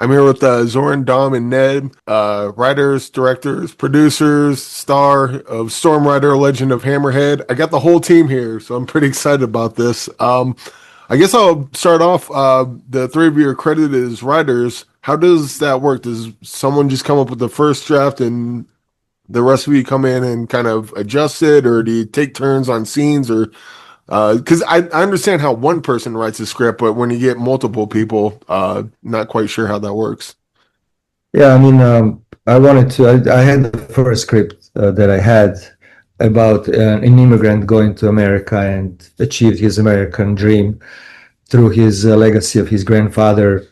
I'm here with Zoran, Dom, and Ned, writers, directors, producers, star of Stormrider, Legend of Hammerhead. I got the whole team here, so I'm pretty excited about this. I guess I'll start off. The three of you are credited as writers. How does that work? Does someone just come up with the first draft and the rest of you come in and kind of adjust it, or do you take turns on scenes, or because I understand how one person writes a script, but when you get multiple people, not quite sure how that works. Yeah, I mean, I wanted to. I had the first script that I had about an immigrant going to America and achieved his American dream through his legacy of his grandfather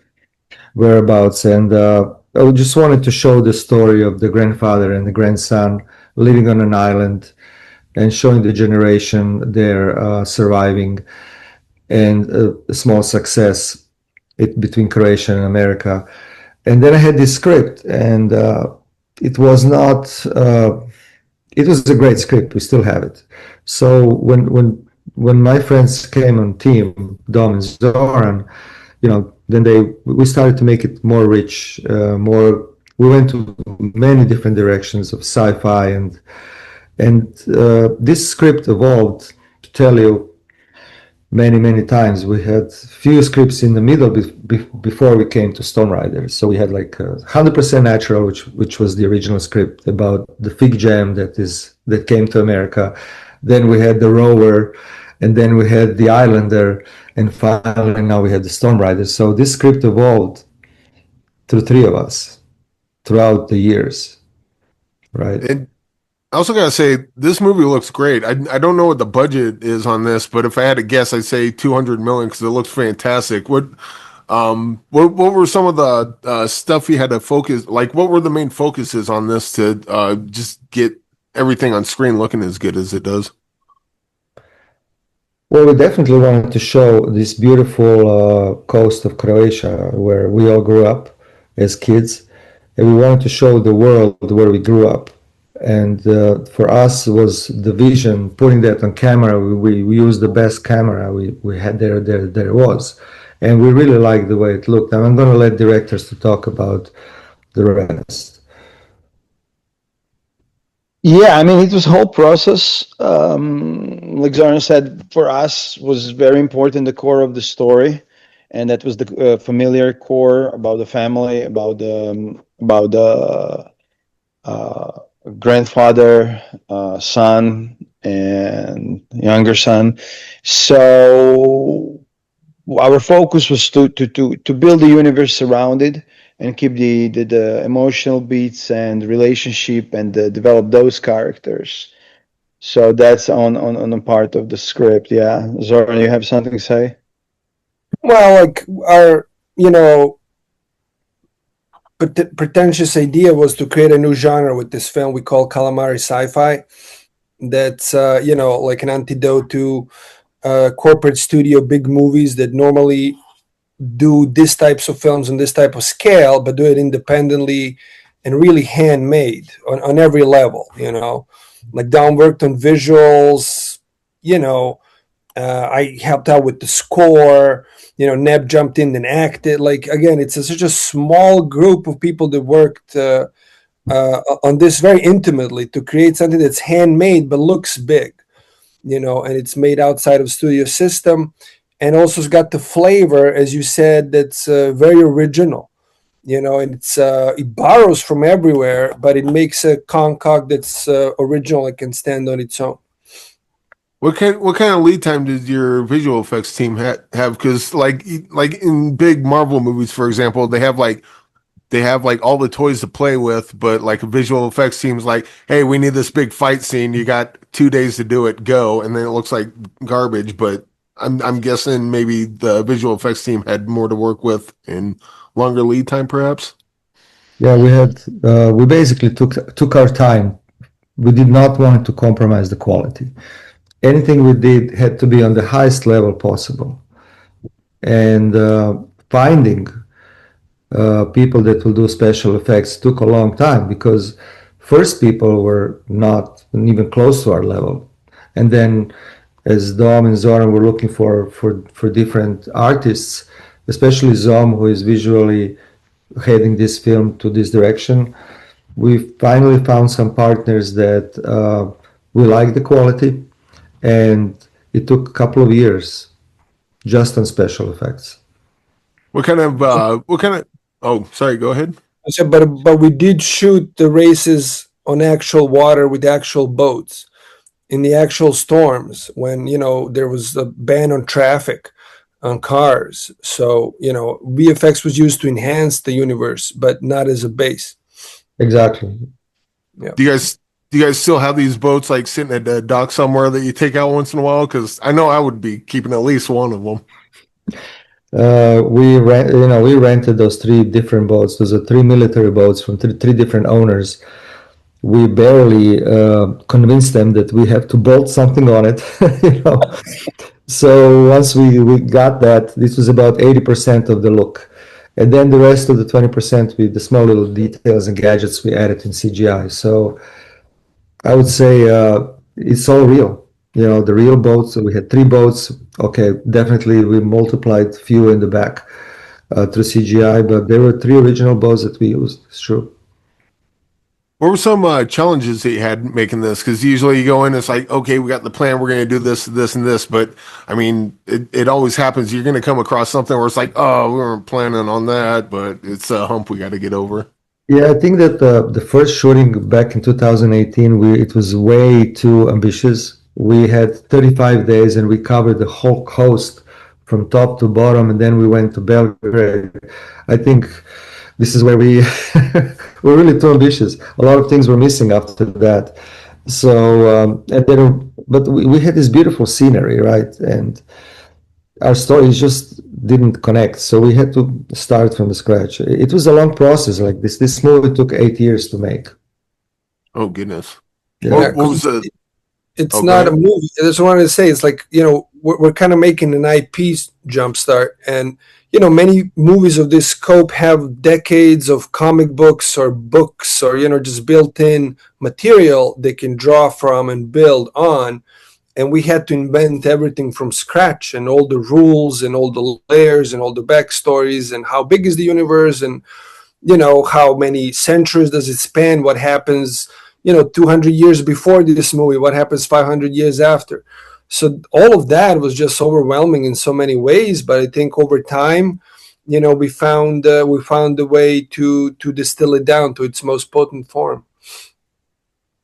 whereabouts. And I just wanted to show the story of the grandfather and the grandson living on an island and showing the generation there surviving and a small success between Croatia and America. And then I had this script, and it was not. It was a great script. We still have it. So when my friends came on team, Dom and Zoran, then we started to make it more rich, more. We went to many different directions of sci-fi, and this script evolved. To tell you, many times we had few scripts in the middle before we came to Stone Rider. So we had like 100% Natural, which was the original script about the fig jam that came to America. Then we had the Rover, and then we had the Islander, and finally now we had the Stone Rider. So this script evolved through three of us throughout the years, right? And I also gotta say, this movie looks great. I don't know what the budget is on this, but if I had to guess, I'd say 200 million because it looks fantastic. What were some of the stuff you had to focus? Like, what were the main focuses on this to just get everything on screen looking as good as it does? Well, we definitely wanted to show this beautiful coast of Croatia where we all grew up as kids, and we wanted to show the world where we grew up. And for us was the vision, putting that on camera. We used the best camera we had there was, and we really liked the way it looked. And I'm going to let directors to talk about the rest. Yeah, I mean, it was a whole process. Like Zoran said, for us was very important, the core of the story, and that was the familiar core about the family, about the grandfather, son, and younger son. So our focus was to build the universe around it and keep the emotional beats and relationship and develop those characters. So that's on a part of the script. Yeah, Zoran, you have something to say? Well, like our pretentious idea was to create a new genre with this film we call calamari sci-fi. That's like an antidote to corporate studio big movies that normally do these types of films on this type of scale, but do it independently and really handmade on every level. Like Don worked on visuals. I helped out with the score. Neb jumped in and acted. Like, again, it's such a small group of people that worked on this very intimately to create something that's handmade but looks big, and it's made outside of studio system, and also it's got the flavor, as you said, that's very original, and it borrows from everywhere, but it makes a concoct that's original and can stand on its own. What kind of lead time did your visual effects team have? Because like in big Marvel movies, for example, they have like all the toys to play with, but like a visual effects team's like, hey, we need this big fight scene. You got 2 days to do it, go, and then it looks like garbage. But I'm guessing maybe the visual effects team had more to work with and longer lead time, perhaps. Yeah, we basically took our time. We did not want to compromise the quality. Anything we did had to be on the highest level possible. And finding people that will do special effects took a long time because first people were not even close to our level. And then as Dom and Zoran were looking for different artists, especially Zom, who is visually heading this film to this direction. We finally found some partners that we like the quality, and it took a couple of years just on special effects. What kind of oh, sorry, go ahead. So, but we did shoot the races on actual water with actual boats in the actual storms when there was a ban on traffic on cars. So VFX was used to enhance the universe, but not as a base. Exactly. Yeah. Do you guys still have these boats like sitting at the dock somewhere that you take out once in a while? Because I know I would be keeping at least one of them. We rented those 3 different boats. Those are 3 military boats from 3 different owners. We barely convinced them that we have to bolt something on it. So once we got that, this was about 80% of the look. And then the rest of the 20% with the small little details and gadgets we added in CGI. So I would say it's all real. The real boats. We had 3 boats. Okay, definitely we multiplied few in the back through CGI, but there were 3 original boats that we used. It's true. What were some challenges that you had making this? Because usually you go in, it's like, okay, we got the plan, we're going to do this, this, and this. But I mean, it always happens. You're going to come across something where it's like, oh, we weren't planning on that, but it's a hump we got to get over. Yeah, I think that the first shooting back in 2018, it was way too ambitious. We had 35 days and we covered the whole coast from top to bottom, and then we went to Belgrade. I think this is where we were really too ambitious. A lot of things were missing after that. So, but we had this beautiful scenery, right? And our stories just didn't connect. So we had to start from the scratch. It was a long process like this. This movie took 8 years to make. Oh, goodness. Yeah. What was the... It's not a movie. That's what I wanted to say. It's like, we're kind of making an IP jumpstart. And, many movies of this scope have decades of comic books or just built-in material they can draw from and build on. And we had to invent everything from scratch, and all the rules and all the layers and all the backstories and how big is the universe and, how many centuries does it span? What happens 200 years before this movie, what happens 500 years after. So all of that was just overwhelming in so many ways. But I think over time, we found the way to distill it down to its most potent form.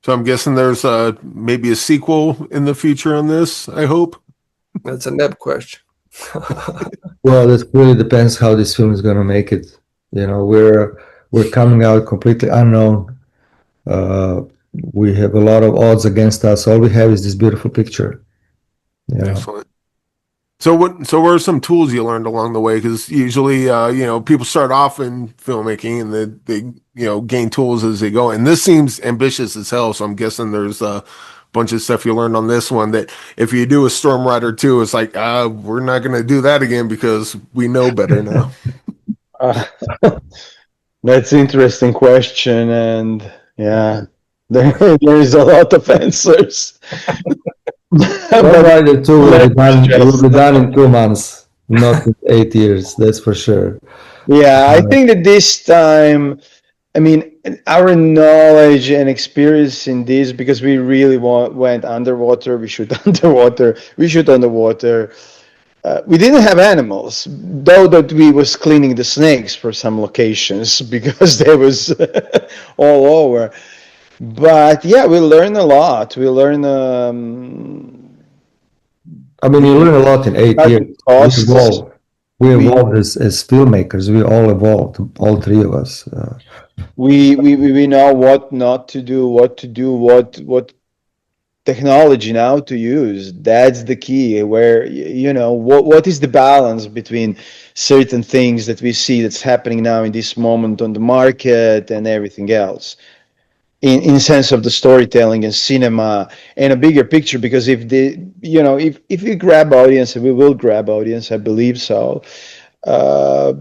So I'm guessing there's maybe a sequel in the future on this, I hope. That's a Neb question. Well, it really depends how this film is going to make it. We're coming out completely unknown. We have a lot of odds against us. All we have is this beautiful picture. Excellent. So what are some tools you learned along the way? Because usually, people start off in filmmaking and they gain tools as they go. And this seems ambitious as hell. So I'm guessing there's a bunch of stuff you learned on this one that if you do a Storm Rider 2, it's like, we're not going to do that again because we know better now. That's an interesting question. And yeah, there is a lot of answers. Storm Rider 2 will be done in 2 months, not in 8 years. That's for sure. Yeah, I think that this time, our knowledge and experience in this, because we really went underwater, we shoot underwater, we shoot underwater. We didn't have animals, though that we was cleaning the snakes for some locations because they was all over. But yeah, we learn a lot. We learn. You learn a lot in 8 years. We evolved as filmmakers. We all evolved, all 3 of us. We know what not to do, what technology now to use. That's the key. Where what is the balance between certain things that we see that's happening now in this moment on the market and everything else. In sense of the storytelling and cinema and a bigger picture, because if we grab audience, and we will grab audience, I believe so. There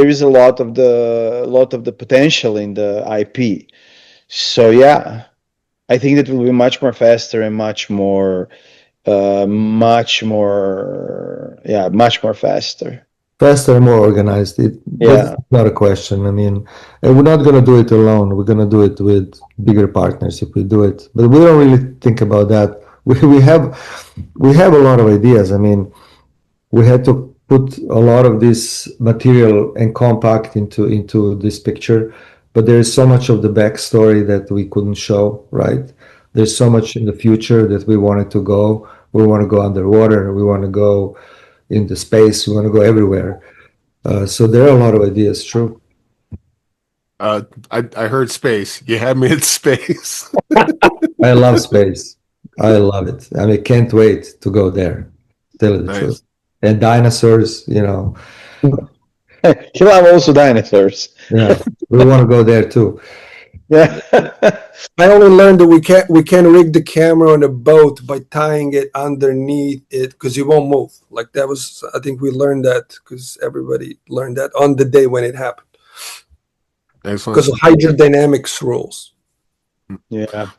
is a lot of the potential in the IP. So yeah, I think that will be much more faster and much more faster. faster and more organized. That's not a question. I mean, and we're not going to do it alone. We're going to do it with bigger partners if we do it. But we don't really think about that. We have a lot of ideas. I mean, we had to put a lot of this material and compact into this picture, but there is so much of the backstory that we couldn't show, right? There's so much in the future that we wanted to go. We want to go underwater. We want to go into space. We want to go everywhere. So there are a lot of ideas. True. I heard space. You had me at space. I love space. I love it. I mean, can't wait to go there. Tell you the truth. And dinosaurs, you know. You love also dinosaurs. Yeah, we want to go there too. Yeah. I only learned that we can rig the camera on a boat by tying it underneath it because it won't move. Like that was, I think we learned that because everybody learned that on the day when it happened. Excellent. Because of hydrodynamics rules. Yeah.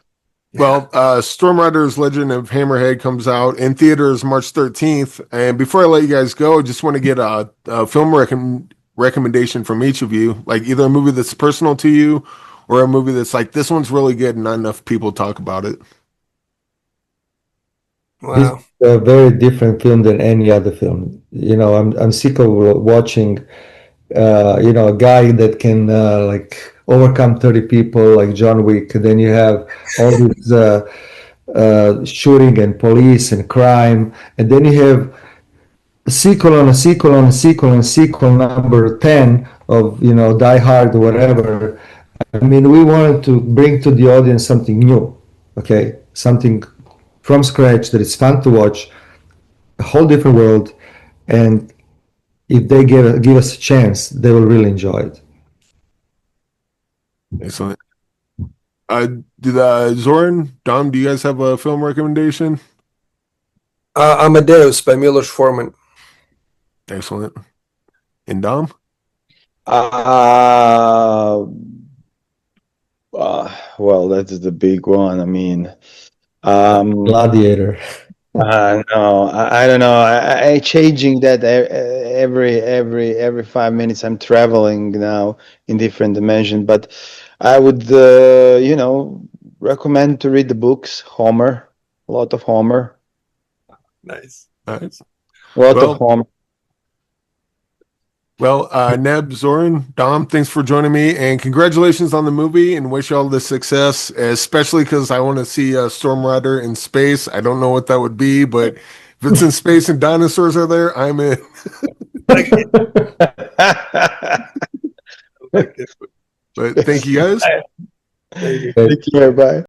Well, Storm Rider's Legend of Hammerhead comes out in theaters March 13th. And before I let you guys go, I just want to get a film recommendation from each of you, like either a movie that's personal to you or a movie that's like, this one's really good and not enough people talk about it. Wow. It's a very different film than any other film. You know, I'm sick of watching, you know, a guy that can like overcome 30 people like John Wick. And then you have all this shooting and police and crime. And then you have a sequel on a sequel on a sequel and sequel number 10 of, you know, Die Hard or whatever. I mean, we wanted to bring to the audience something new, okay? Something from scratch that is fun to watch, a whole different world, and if they give us a chance, they will really enjoy it. Excellent. Zoran, Dom, do you guys have a film recommendation? Amadeus by Milos Forman. Excellent. And Dom? Well, that's the big one. I mean, Gladiator. no, I don't know. I changing that every 5 minutes. I'm traveling now in different dimensions, but I would, you know, recommend to read the books. Homer, a lot of Homer. Nice. Nice. A lot of Homer. Well, Neb, Zoran, Dom, thanks for joining me, and congratulations on the movie, and wish you all the success, especially because I want to see Storm Rider in space. I don't know what that would be, but if it's in space and dinosaurs are there, I'm in. But thank you, guys. Take care. Bye.